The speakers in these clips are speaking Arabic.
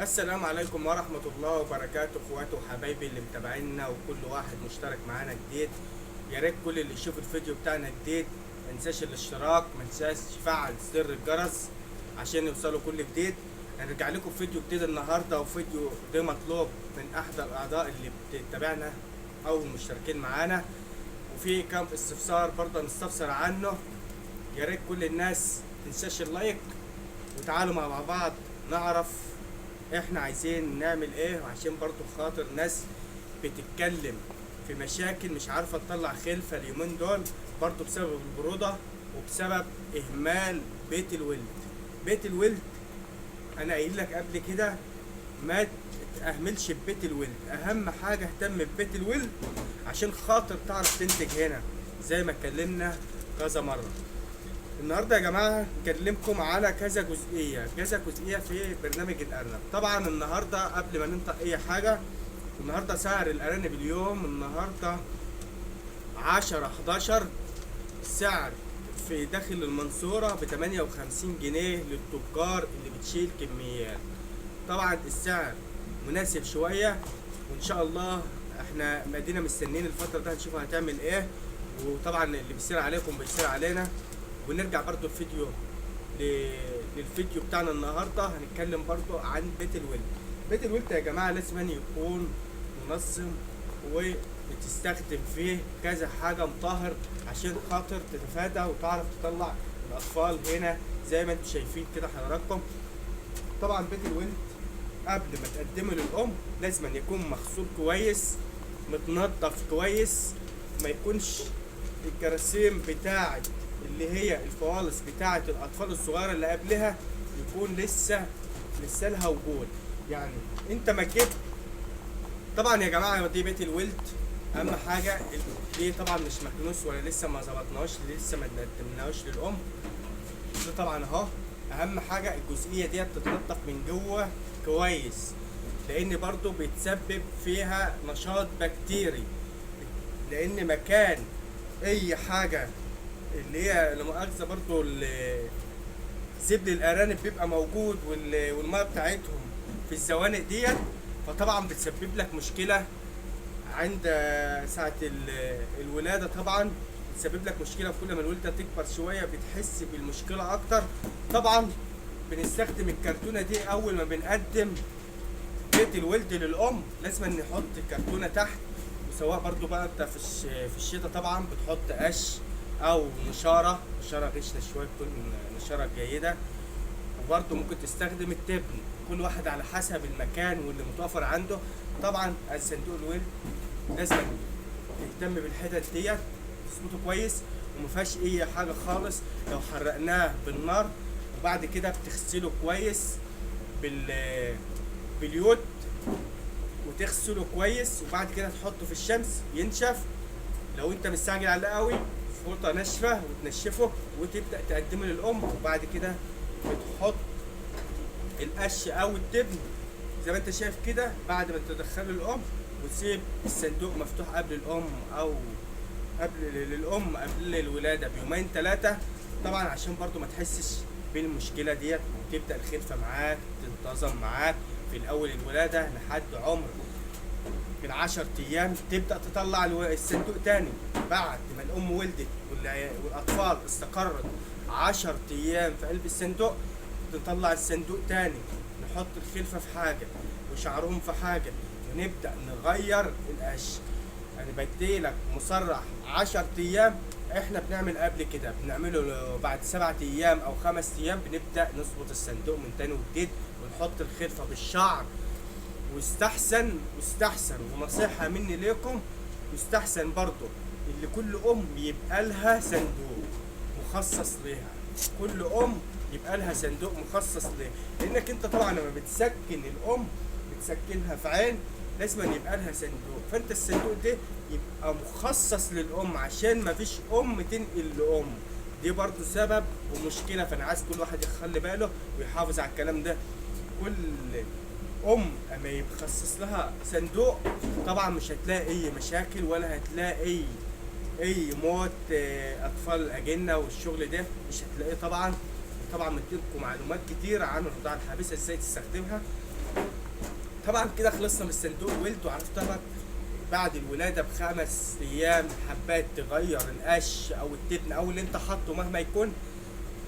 السلام عليكم ورحمة الله وبركاته، اخواتي وحبايبي اللي متابعينا وكل واحد مشترك معانا جديد. يا ريت كل اللي يشوف الفيديو بتاعنا جديد ما ينساش الاشتراك، ما ينساش يفعل زر الجرس عشان يوصلوا كل جديد. هنرجع لكم فيديو جديد النهارده، وفيديو ده مطلوب من احد الاعضاء اللي بتتابعنا او مشتركين معانا، وفي كام استفسار برضه نستفسر عنه. يا ريت كل الناس تنساش اللايك، وتعالوا مع بعض نعرف احنا عايزين نعمل ايه، عشان برضو خاطر ناس بتتكلم في مشاكل مش عارفة تطلع خلفة اليومين دول، برضو بسبب البرودة وبسبب اهمال بيت الولد. بيت الولد انا قايل لك قبل كده ما تأهملش ببيت الولد، اهم حاجة اهتم ببيت الولد عشان خاطر تعرف تنتج هنا زي ما اتكلمنا كذا مرة. النهارده يا جماعه نكلمكم على كذا جزئيه في برنامج الارنب. طبعا النهارده قبل ما ننطق اي حاجه، النهارده سعر الارانب اليوم النهارده 10/11، سعر في داخل المنصوره ب 58 جنيه للتجار اللي بتشيل كميات. طبعا السعر مناسب شويه، وان شاء الله احنا مدينه مستنيين الفتره دي هنشوف هتعمل ايه. وطبعا اللي بيصير عليكم بيصير علينا. ونرجع برضو للفيديو بتاعنا النهارده، هنتكلم برضو عن بيت الولد. بيت الولد يا جماعه لازم يكون منظم وبتستخدم فيه كذا حاجه مطهر عشان خاطر تتفادى وتعرف تطلع الاطفال هنا زي ما انتم شايفين كده حضراتكم. طبعا بيت الولد قبل ما تقدمه للام لازم يكون مغسول كويس، متنضف كويس، ما يكونش الجراثيم بتاعه اللي هي الفوالص بتاعه الاطفال الصغيره اللي قبلها يكون لسه لها وجود. يعني انت ما جبت، طبعا يا جماعه دي بيت الولد اهم حاجه دي طبعا مش مكنوس ولا لسه ما ظبطناش، لسه ما قدمناهوش للام. ده طبعا اهو اهم حاجه الجزئيه ديت تتنضف من جوه كويس، لان برضو بيتسبب فيها نشاط بكتيري، لان مكان اي حاجه اللي هي لمؤاخذة برضو زبل الارانب بيبقى موجود والميه بتاعتهم في الزوانق ديت، فطبعا بتسبب لك مشكله عند ساعه الولاده. طبعا بتسبب لك مشكله، كل ما الولده تكبر شويه بتحس بالمشكله اكتر. طبعا بنستخدم الكرتونه دي اول ما بنقدم بيت الولد للام، لازم نحط الكرتونه تحت. وسواء برضو بقى انت في الشتاء طبعا بتحط قش او نشاره غشنه شويه تكون نشاره جيده. وبرده ممكن تستخدم التبن، كل واحد على حسب المكان واللي متوفر عنده. طبعا صندوق الولد لازم تهتم بالحتت ديت تظبطه كويس وما فيهاش اي حاجه خالص. لو حرقناه بالنار وبعد كده بتغسله كويس باليود وتغسله كويس، وبعد كده تحطه في الشمس ينشف. لو انت مستعجل عليه قوي فوطه ناشفه وتنشفه وتبدا تقدمه للام، وبعد كده بتحط القش او التبن زي ما انت شايف كده بعد ما تدخله للام، وتسيب الصندوق مفتوح قبل الام او قبل الولاده بيومين 3، طبعا عشان برضو ما تحسش بالمشكله ديت، وتبدا الخلفه معاك تنتظم معاك في الاول الولاده لحد عمر من 10 ايام. تبدا تطلع الصندوق تاني بعد ما الام ولدت والاطفال استقرت 10 ايام في قلب الصندوق. نطلع الصندوق تاني، نحط الخلفه في حاجه وشعرهم في حاجه، ونبدا نغير القش. يعني بديلك مصرح 10 ايام، احنا بنعمل قبل كده بنعمله بعد 7 ايام او 5 ايام بنبدا نظبط الصندوق من تاني وجديد ونحط الخلفه بالشعر. واستحسن ونصيحة مني ليكم، يستحسن برضو اللي كل ام يبقى لها صندوق مخصص ليها، كل ام يبقى لها صندوق مخصص ليها. لانك انت طبعا لما بتسكن الام بتسكنها في عين لازم يبقى لها صندوق، فانت الصندوق ده يبقى مخصص للام عشان ما فيش ام تنقل لام. دي برضو سبب ومشكلة، فانا عايز كل واحد يخلي باله ويحافظ على الكلام ده. كل اما يخصص لها صندوق طبعا مش هتلاقي اي مشاكل ولا هتلاقي اي موت اطفال اجنه والشغل ده مش هتلاقيه. طبعا مديلكم معلومات كتير عن الرضاعه الحابسه ازاي تستخدمها. طبعا كده خلصنا من الصندوق الولد، وعرفت طبعا بعد الولاده ب5 ايام حبات تغير القش او التبن او اللي انت حاطه مهما يكون،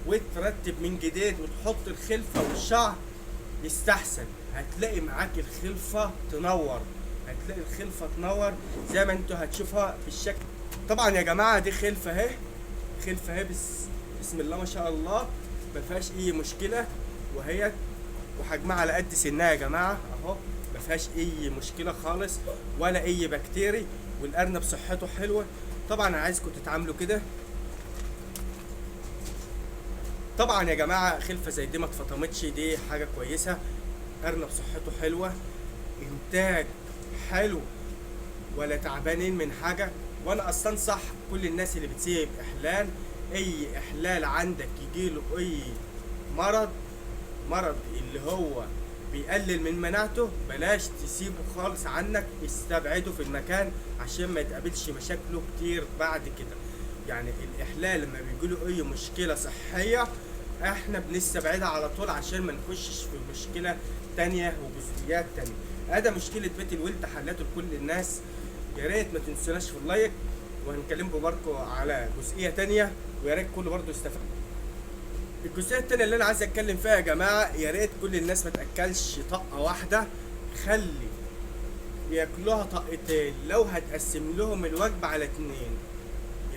وترتب من جديد وتحط الخلفه والشعر يستحسن. هتلاقي معاك الخلفه تنور، هتلاقي الخلفه تنور زي ما انتوا هتشوفها في الشكل. طبعا يا جماعه دي خلفه اهي، خلفه اهي بسم الله ما شاء الله، ما فيهاش اي مشكله، وهي وحجمها على قد سنها يا جماعه اهو، ما فيهاش اي مشكله خالص ولا اي بكتيري، والارنب صحته حلوه. طبعا انا عايزكم تتعاملوا كده. طبعا يا جماعه خلفه زي دي ما اتفطمتش، دي حاجه كويسه. ارنب صحته حلوه، انتاج حلو، ولا تعبانين من حاجه. وانا استنصح كل الناس اللي بتسيب احلال، اي احلال عندك يجيله اي مرض اللي هو بيقلل من مناعته، بلاش تسيبه خالص عنك، استبعده في المكان عشان ما يتقابلش مشاكله كتير بعد كده. يعني الاحلال لما بيجيله اي مشكله صحيه احنا بنستبعدها على طول عشان ما نخشش في مشكله تانية وجزئيات تانية. هذا مشكله بيت الولد حلته لكل الناس. يا ريت ما تنسوناش في اللايك، وهنكلمكم برضه على جزئيه تانية، ويا ريت كله برضه يستفاد. الجزئيه التانية اللي انا عايز اتكلم فيها يا جماعه، يا ريت كل الناس ما تاكلش طقه واحده، خلي ياكلوها طقتين، لو هتقسم لهم الوجبه على 2.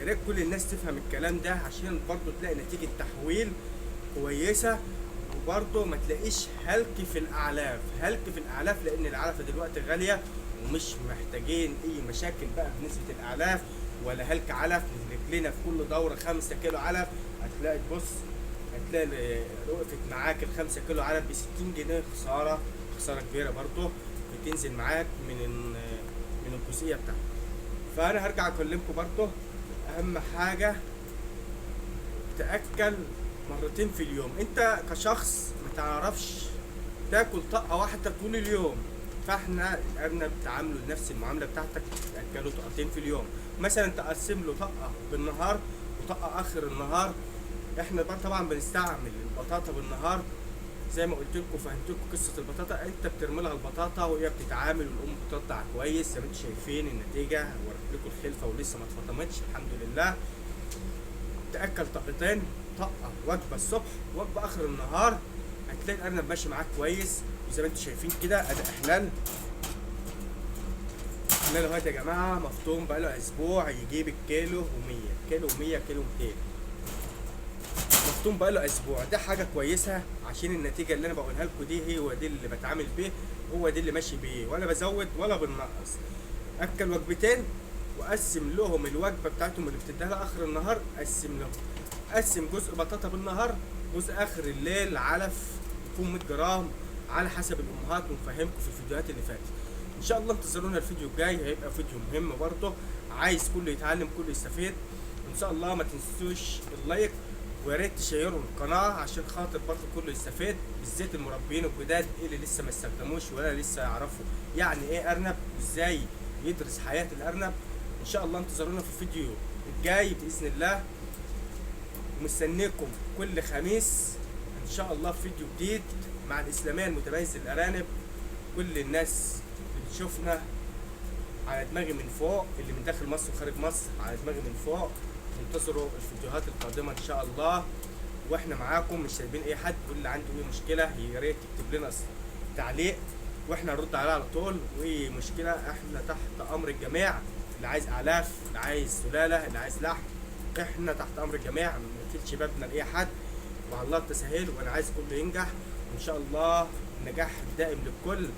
يا ريت كل الناس تفهم الكلام ده عشان برضه تلاقي نتيجه تحويل كويسه، وبرضه ما تلاقيش هلك في الاعلاف، لان الاعلاف دلوقتي غاليه، ومش محتاجين اي مشاكل بقى بنسبه الاعلاف ولا هلك علف. نهلك لنا في كل دوره 5 كيلو علف، هتلاقي هتلاقي وقفت معاك ال5 كيلو علف ب60 جنيه، خساره كبيره برضه بتنزل معاك من الجزئيه بتاعتك. فانا هرجع اكلمكم برضه، اهم حاجه تاكل مرتين في اليوم. انت كشخص ما تعرفش تاكل طقه واحده طول اليوم، فاحنا الارنب تعاملوا نفس المعامله بتاعتك، تاكلوا طقتين في اليوم. مثلا تقسم له طقه بالنهار وطقه اخر النهار. احنا طبعا بنستعمل البطاطا بالنهار زي ما قلت لكم، فهمت لكم قصه البطاطا. انت بترمي لها البطاطا وهي بتتعامل، والام بتقطع كويس زي ما انتم شايفين النتيجه. وريت لكم الخلفه ولسه ما اتفطمتش الحمد لله. تاكل طقتين، طقه وجبه الصبح وجبه اخر النهار، هتلاقي الارنب ماشي معاك كويس. وزي ما انتم شايفين كده ادي احلال اهوت يا جماعه، مفطوم بقاله اسبوع يجيب الكيلو و100 كيلو و100 كيلو 200، مفطوم بقاله اسبوع. ده حاجه كويسه عشان النتيجه اللي انا بقولها لكم دي هو دي اللي بتعامل بيه، هو دي اللي ماشي بيه، ولا بزود ولا بنقص. اكل وجبتين وقسم لهم الوجبه بتاعتهم اللي بتديها لها اخر النهار، قسم جزء بطاطا بالنهار، جزء اخر الليل علف يكون 100 جرام على حسب الامهات، ونفهمكم في الفيديوهات اللي فاتت. ان شاء الله انتظرونا الفيديو الجاي، هيبقى فيديو مهم برضه، عايز كله يتعلم كله يستفيد. ان شاء الله ما تنسوش اللايك، ويا ريت تشيروا القناه عشان خاطر برضه كله يستفيد، بالذات المربيين الجداد اللي لسه ما استخدموش ولا لسه يعرفوا يعني ايه ارنب وازاي يدرس حياه الارنب. ان شاء الله انتظرونا في الفيديو الجاي باذن الله، ومستنيكم كل خميس ان شاء الله في فيديو جديد مع الاسلاميه المتميز للارانب. كل الناس اللي بتشوفنا على دماغي من فوق، اللي من داخل مصر وخارج مصر على دماغي من فوق، انتظروا الفيديوهات القادمه ان شاء الله، واحنا معاكم مش سايبين اي حد. واللي عنده اي مشكله يا ريت يكتب لنا تعليق واحنا نرد عليها على طول، واي مشكله احنا تحت امر الجميع. اللي عايز اعلاف، اللي عايز سلاله، اللي عايز لحم، احنا تحت امر الجميع، ما نقفلش بابنا لاي حد، وعلى الله التسهيل. وانا عايز كله ينجح وان شاء الله النجاح الدائم للكل،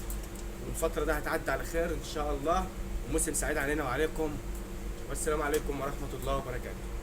والفتره ده هتعدي على خير ان شاء الله، وموسم سعيد علينا وعليكم، والسلام عليكم ورحمه الله وبركاته.